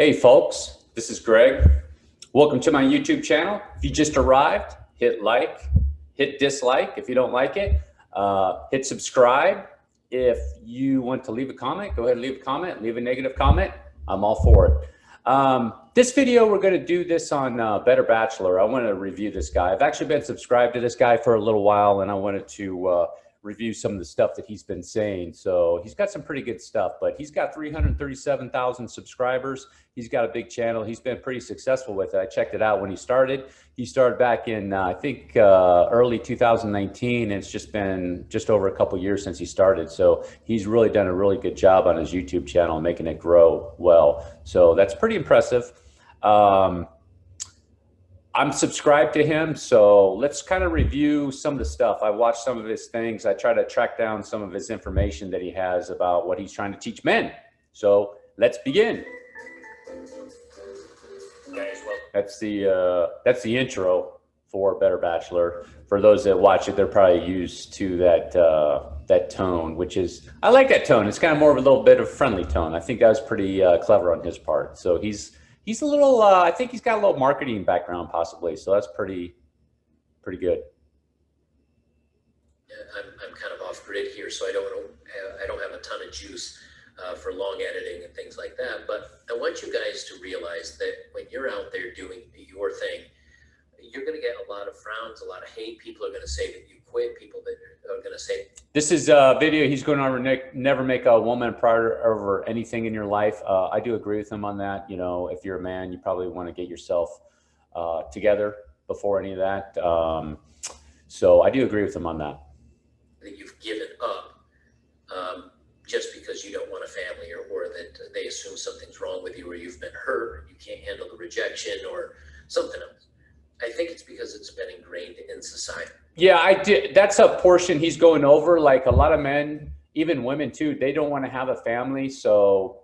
Hey folks, this is Greg. Welcome to my YouTube channel. If you just arrived, hit like, hit dislike if you don't like it, hit subscribe. If you want to leave a comment, go ahead and leave a comment, leave a negative comment. I'm all for it. This video, we're gonna do this on Better Bachelor. I want to review this guy. I've actually been subscribed to this guy for a little while and I wanted to review some of the stuff that he's been saying. So he's got some pretty good stuff, but he's got 337,000 subscribers. He's got a big channel. He's been pretty successful with it. I checked it out when he started. He started back in, I think, early 2019. And it's just been just over a couple years since he started. So he's really done a really good job on his YouTube channel, making it grow well. So that's pretty impressive. I'm subscribed to him, so let's kind of review some of the stuff. I watched some of his things. I try to track down some of his information that he has about what he's trying to teach men. So let's begin. Guys, well, that's the intro for Better Bachelor. For those that watch it, they're probably used to that tone, which is, I like that tone. It's kind of more of a little bit of friendly tone. I think that was pretty clever on his part. So he's a little, I think he's got a little marketing background possibly. So that's pretty good. I'm kind of off grid here, so I don't have a ton of juice for long editing and things like that. But I want you guys to realize that when you're out there doing your thing, you're going to get a lot of frowns, a lot of hate. People are going to say that you quit. People that are going to say, this is a video he's going over never make a woman a priority over anything in your life. I do agree with him on that. You know, if you're a man, you probably want to get yourself together before any of that. So I do agree with him on that. that you've given up just because you don't want a family, or that they assume something's wrong with you, or you've been hurt, or you can't handle the rejection, or something else. I think it's because it's been ingrained in society. Yeah, I did. That's a portion he's going over. Like a lot of men, even women too, they don't want to have a family. So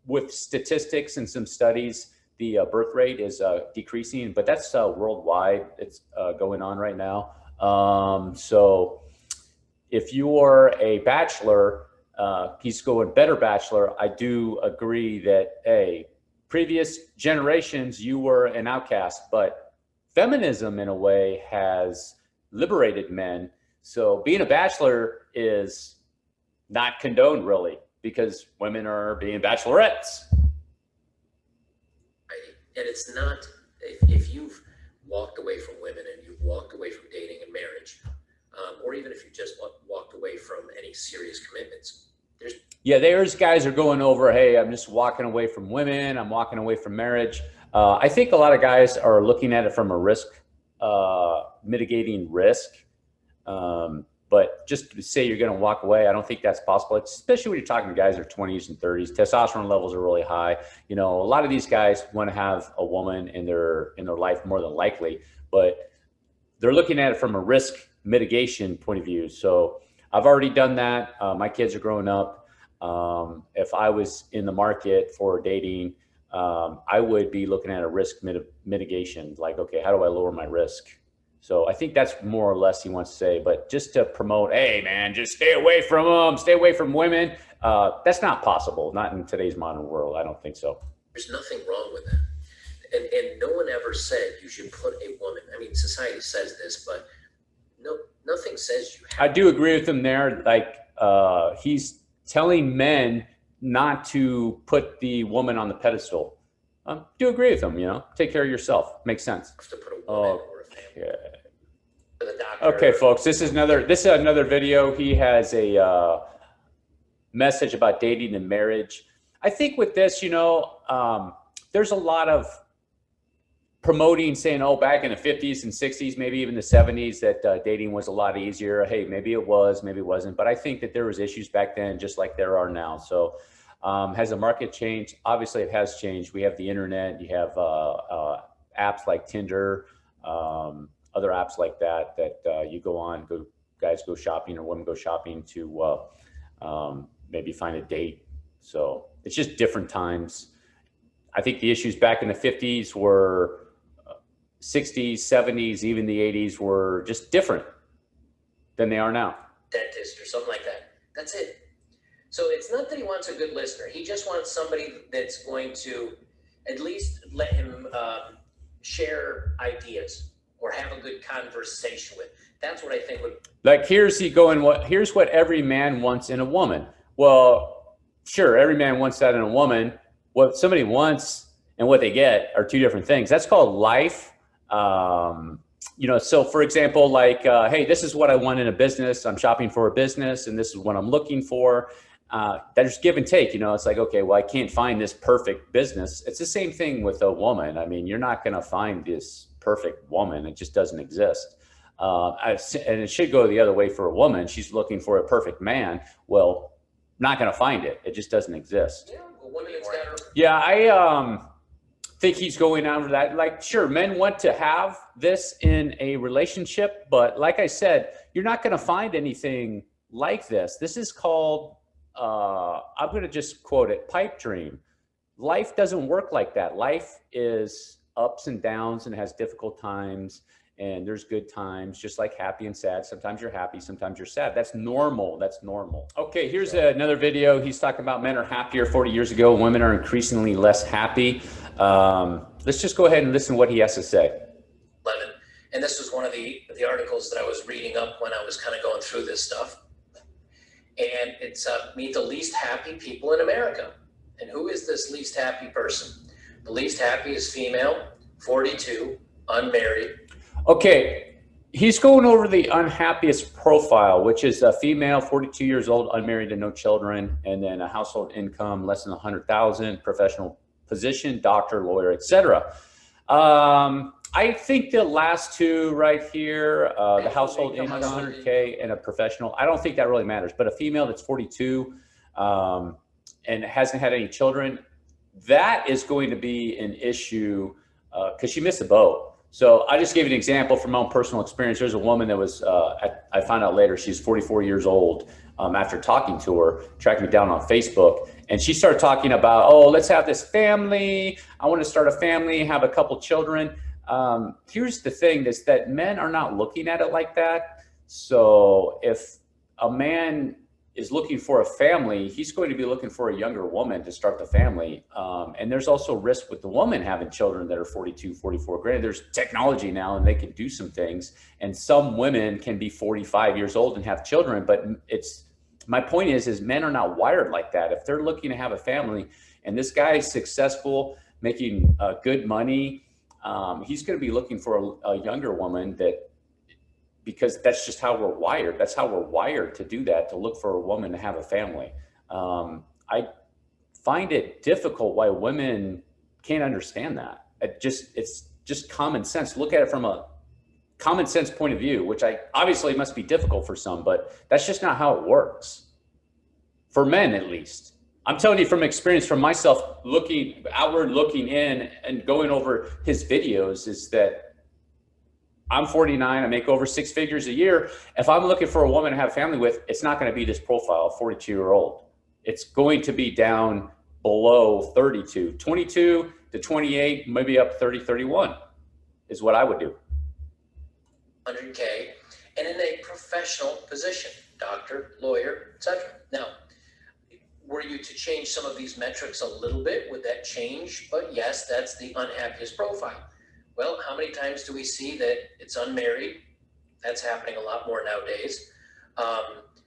with statistics and some studies, the birth rate is decreasing, but that's worldwide. It's going on right now. So if you are a bachelor, he's going Better Bachelor. I do agree that, hey, previous generations, you were an outcast, but feminism in a way has liberated men. So being a bachelor is not condoned really, because women are being bachelorettes. And it's not, if you've walked away from women and you've walked away from dating and marriage, or even if you just walked away from any serious commitments, there's guys are going over, hey, I'm just walking away from women, I'm walking away from marriage. I think a lot of guys are looking at it from a risk, mitigating risk. But just to say you're going to walk away, I don't think that's possible, especially when you're talking to guys in their 20s and 30s. Testosterone levels are really high. You know, a lot of these guys want to have a woman in their life more than likely, but they're looking at it from a risk mitigation point of view. So I've already done that. My kids are growing up. If I was in the market for dating, I would be looking at a risk mitigation, like, okay, how do I lower my risk? So I think that's more or less he wants to say, but just to promote, hey man, just stay away from them, stay away from women. That's not possible. Not in today's modern world. I don't think so. There's nothing wrong with that. And no one ever said you should put a woman, I mean, society says this, but nothing says you have. I do agree with him there. Like, he's telling men not to put the woman on the pedestal. Do agree with him, you know, take care of yourself. Makes sense. To put a woman or a family. Okay, folks, this is another video. He has a message about dating and marriage. I think with this, you know, there's a lot of promoting, saying, oh, back in the 50s and 60s, maybe even the 70s, that dating was a lot easier. Hey, maybe it was, maybe it wasn't. But I think that there was issues back then, just like there are now. So has the market changed? Obviously, it has changed. We have the internet. You have apps like Tinder, other apps like that you go on, guys go shopping or women go shopping to maybe find a date. So it's just different times. I think the issues back in the 50s were 60s, 70s, even the 80s were just different than they are now. Dentist or something like that. That's it. So it's not that he wants a good listener. He just wants somebody that's going to at least let him share ideas or have a good conversation with. That's what I think would. Like, here's what every man wants in a woman. Well, sure, every man wants that in a woman. What somebody wants and what they get are two different things. That's called life. So for example, like, hey, this is what I want in a business. I'm shopping for a business, and this is what I'm looking for. There's give and take. It's like, okay, well, I can't find this perfect business. It's the same thing with a woman. I mean, you're not going to find this perfect woman. It just doesn't exist. And it should go the other way for a woman. She's looking for a perfect man. Well, not going to find it. It just doesn't exist. Yeah, a woman that's got her. Yeah, I think he's going on for that. Like, sure, men want to have this in a relationship, but like I said, you're not going to find anything like this. This is called, I'm going to just quote it, pipe dream. Life doesn't work like that. Life is ups and downs and has difficult times. And there's good times, just like happy and sad. Sometimes you're happy, sometimes you're sad. That's normal. That's normal. Okay, here's another video. He's talking about men are happier 40 years ago. Women are increasingly less happy. Let's just go ahead and listen to what he has to say. 11. And this was one of the articles that I was reading up when I was kind of going through this stuff. And it's meet the least happy people in America. And who is this least happy person? The least happy is female, 42, unmarried. Okay, he's going over the unhappiest profile, which is a female, 42 years old, unmarried and no children, and then a household income less than 100,000, professional position, doctor, lawyer, etc. I think the last two right here, the household income 100K and a professional, I don't think that really matters. But a female that's 42 and hasn't had any children, that is going to be an issue because she missed the boat. So I just gave you an example from my own personal experience. There's a woman that was, I found out later, she's 44 years old after talking to her, tracked me down on Facebook. And she started talking about, oh, let's have this family. I want to start a family, have a couple children. Here's the thing is that men are not looking at it like that. So if a man is looking for a family, he's going to be looking for a younger woman to start the family. And there's also risk with the woman having children that are 42, 44. Granted, there's technology now and they can do some things. And some women can be 45 years old and have children, but my point is men are not wired like that. If they're looking to have a family and this guy is successful, making good money, he's going to be looking for a younger woman because that's just how we're wired. That's how we're wired to do that, to look for a woman to have a family. I find it difficult why women can't understand that. It's just common sense. Look at it from a common sense point of view, which obviously must be difficult for some, but that's just not how it works. For men, at least. I'm telling you from experience, from myself, looking in and going over his videos, is that I'm 49, I make over 6 figures a year. If I'm looking for a woman to have a family with, it's not going to be this profile, 42-year-old. It's going to be down below 32, 22 to 28, maybe up 30, 31 is what I would do. 100K and in a professional position, doctor, lawyer, etc. Now, were you to change some of these metrics a little bit, would that change? But yes, that's the unhappiest profile. Well, how many times do we see that it's unmarried? That's happening a lot more nowadays.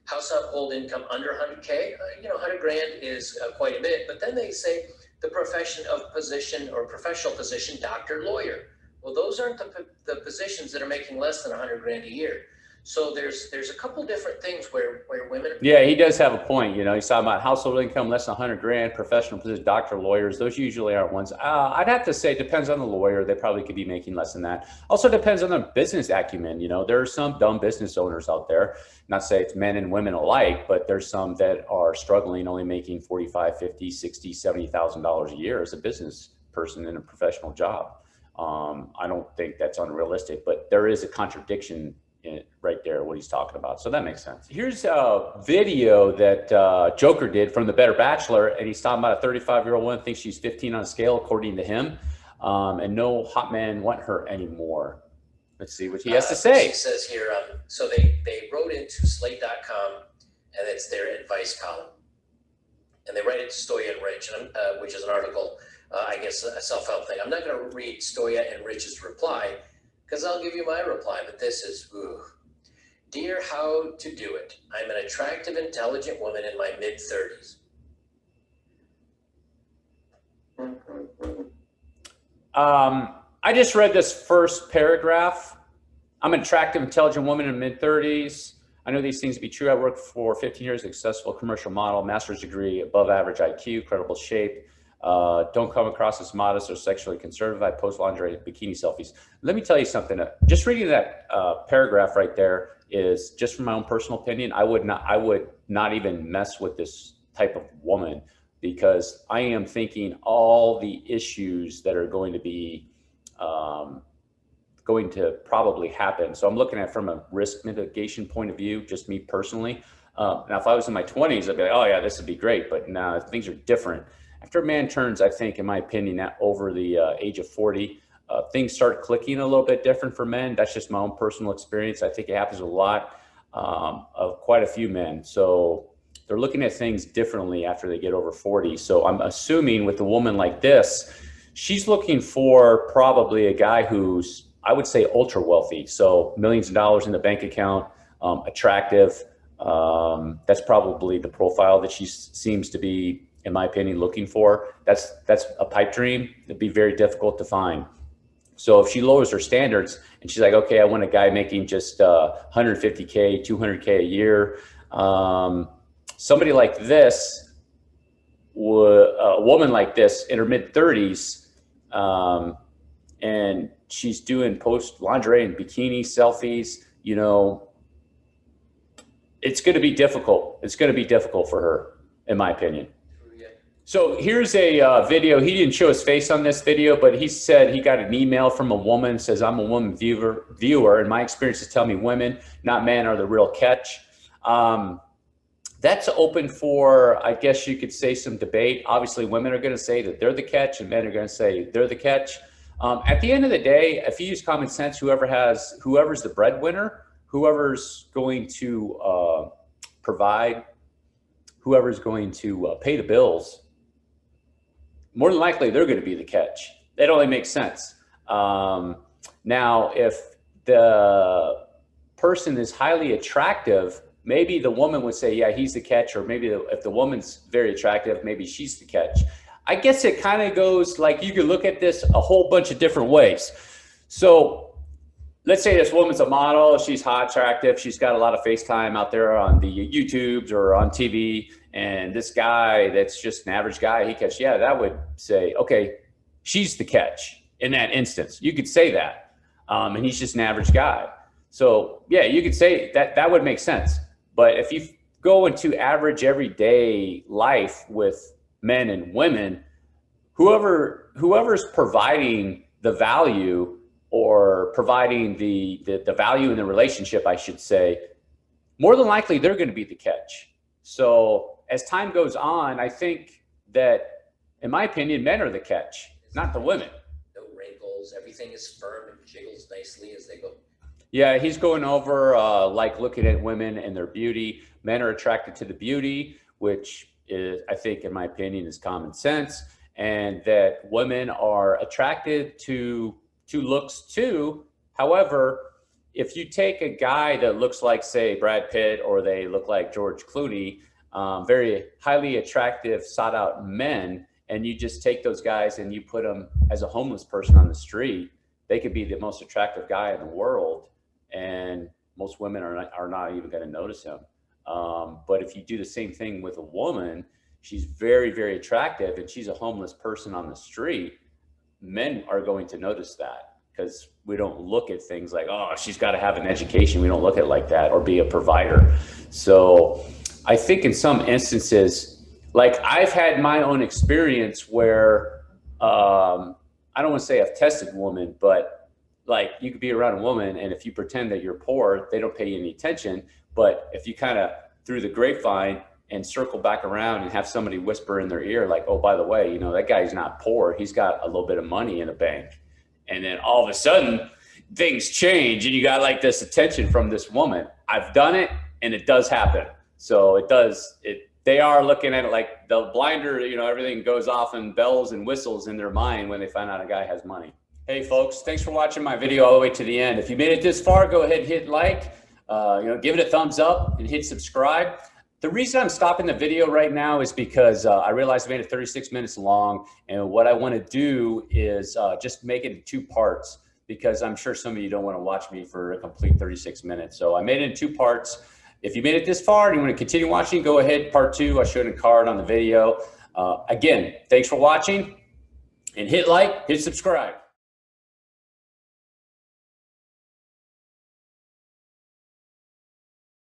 Household income under 100K, 100 grand is quite a bit. But then they say the profession of position or professional position, doctor, lawyer. Well, those aren't the positions that are making less than 100 grand a year. So there's a couple different things where women. Yeah, he does have a point. He's talking about household income less than 100 grand, professional position, doctor, lawyers. Those usually aren't ones. I'd have to say it depends on the lawyer. They probably could be making less than that. Also depends on the business acumen. There are some dumb business owners out there. Not to say it's men and women alike, but there's some that are struggling, only making $45, $50, $60, $70,000 a year as a business person in a professional job. I don't think that's unrealistic, but there is a contradiction right there, what he's talking about. So that makes sense. Here's a video that Joker did from the Better Bachelor, and he's talking about a 35-year-old woman thinks she's 15 on a scale, according to him, and no hot man want her anymore. Let's see what he has to say. He says here, so they wrote into slate.com, and it's their advice column. And they write it to Stoyan Rich, which is an article I guess a self-help thing. I'm not going to read Stoya and Rich's reply because I'll give you my reply, but this is, ooh. Dear How to Do It. I'm an attractive, intelligent woman in my mid-30s. I just read this first paragraph. I'm an attractive, intelligent woman in mid-30s. I know these things to be true. I worked for 15 years, successful commercial model, master's degree, above average IQ, credible shape. Don't come across as modest or sexually conservative. I post lingerie, bikini selfies. Let me tell you something. Just reading that paragraph right there is just from my own personal opinion. I would not even mess with this type of woman because I am thinking all the issues that are going to be going to probably happen. So I'm looking at it from a risk mitigation point of view, just me personally. Now, if I was in my 20s, I'd be like, oh yeah, this would be great. But now things are different. After a man turns, I think, in my opinion, over the age of 40, things start clicking a little bit different for men. That's just my own personal experience. I think it happens a lot of quite a few men. So they're looking at things differently after they get over 40. So I'm assuming with a woman like this, she's looking for probably a guy who's, I would say, ultra wealthy. So millions of dollars in the bank account, attractive. That's probably the profile that she seems to be, in my opinion, looking for. That's a pipe dream. It'd be very difficult to find. So if she lowers her standards and she's like, okay, I want a guy making just 150K, 200K a year. Somebody like this, a woman like this in her mid 30s, and she's doing post lingerie and bikini selfies, you know, it's going to be difficult. It's going to be difficult for her, in my opinion. So here's a video. He didn't show his face on this video, but he said he got an email from a woman, says, I'm a woman viewer, and my experiences tell me women, not men, are the real catch. That's open for, I guess you could say, some debate. Obviously, women are going to say that they're the catch, and men are going to say they're the catch. At the end of the day, if you use common sense, whoever's the breadwinner, whoever's going to provide, whoever's going to pay the bills, more than likely they're going to be the catch. That only makes sense. Now, if the person is highly attractive, maybe the woman would say, yeah, he's the catch, or maybe if the woman's very attractive, maybe she's the catch. I guess it kind of goes like, you could look at this a whole bunch of different ways. So let's say this woman's a model, she's hot, attractive, she's got a lot of FaceTime out there on the YouTubes or on TV, and this guy that's just an average guy, he catch, yeah, that would say, okay, she's the catch in that instance. You could say that, and he's just an average guy. So yeah, you could say that would make sense. But if you go into average everyday life with men and women, whoever's providing the value or providing the value in the relationship, I should say, more than likely they're going to be the catch. So as time goes on, I think that, in my opinion, men are the catch, not the women. No wrinkles, everything is firm and jiggles nicely as they go. Yeah, he's going over like looking at women and their beauty. Men are attracted to the beauty, which is, I think, in my opinion, is common sense, and that women are attracted to looks too. However, if you take a guy that looks like, say, Brad Pitt, or they look like George Clooney, very highly attractive, sought out men, and you just take those guys and you put them as a homeless person on the street, they could be the most attractive guy in the world, and most women are not even going to notice him. But if you do the same thing with a woman, she's very, very attractive, and she's a homeless person on the street, men are going to notice that, because we don't look at things like, oh, she's got to have an education. We don't look at it like that, or be a provider. So I think in some instances, like I've had my own experience where, I don't want to say I've tested women, but like you could be around a woman, and if you pretend that you're poor, they don't pay you any attention. But if you kind of through the grapevine and circle back around and have somebody whisper in their ear, like, oh, by the way, you know, that guy's not poor. He's got a little bit of money in the bank. And then all of a sudden things change and you got like this attention from this woman. I've done it, and it does happen. So it They are looking at it like the blinder, you know, everything goes off in bells and whistles in their mind when they find out a guy has money. Hey folks, thanks for watching my video all the way to the end. If you made it this far, go ahead and hit like, give it a thumbs up and hit subscribe. The reason I'm stopping the video right now is because I realized I made it 36 minutes long, and what I want to do is just make it in 2 parts, because I'm sure some of you don't want to watch me for a complete 36 minutes. So I made it in 2 parts. If you made it this far and you want to continue watching, go ahead, part 2. I showed a card on the video. Again, thanks for watching, and hit like, hit subscribe.